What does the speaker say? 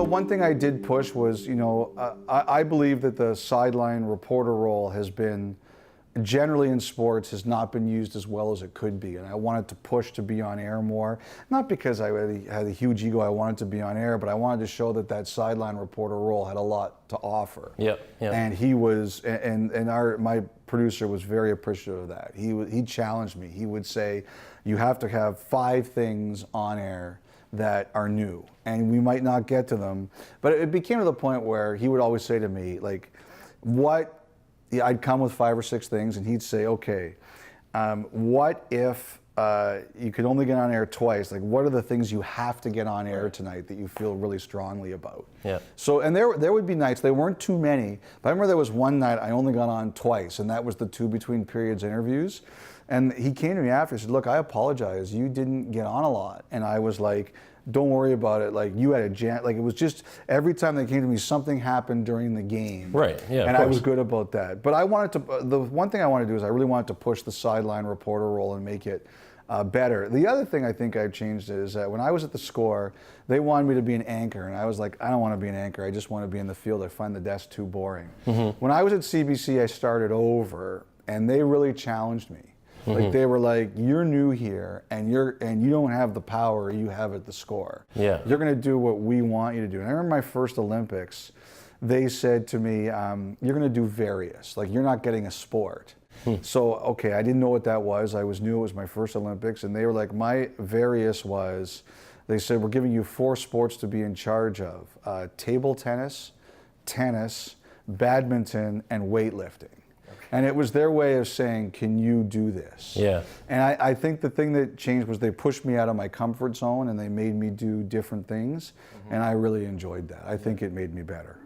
one thing I did push was, I believe that the sideline reporter role has been, generally in sports, has not been used as well as it could be. And I wanted to push to be on air more. Not because I really had a huge ego, I wanted to be on air, but I wanted to show that that sideline reporter role had a lot to offer. Yep. And he was, my producer was very appreciative of that. He challenged me. He would say, you have to have 5 things on air that are new, and we might not get to them. But it became to the point where he would always say to me, like, I'd come with 5 or 6 things, and he'd say, okay, what if you could only get on air twice? Like, what are the things you have to get on air tonight that you feel really strongly about? Yeah. So, and there would be nights, they weren't too many, but I remember there was one night I only got on twice, and that was the 2 between periods interviews. And he came to me after, he said, look, I apologize, you didn't get on a lot. And I was like, don't worry about it, like, you had a jam, like, it was just, every time they came to me, something happened during the game. Right, yeah, and I was good about that. But I wanted to, the one thing I wanted to do is I really wanted to push the sideline reporter role and make it better. The other thing I think I've changed is that when I was at the Score, they wanted me to be an anchor, and I was like, I don't want to be an anchor, I just want to be in the field. I find the desk too boring. When I was at CBC, I started over, and they really challenged me. Like, they were like, you're new here, and you don't have the power you have at the Score. Yeah. You're going to do what we want you to do. And I remember my first Olympics, they said to me, you're going to do various. Like, you're not getting a sport. So, okay, I didn't know what that was. I was new. It was my first Olympics. And they were like, my various was, they said, we're giving you 4 sports to be in charge of. Table tennis, tennis, badminton, and weightlifting. And it was their way of saying, can you do this? Yeah. And I think the thing that changed was they pushed me out of my comfort zone and they made me do different things. And I really enjoyed that. I think it made me better.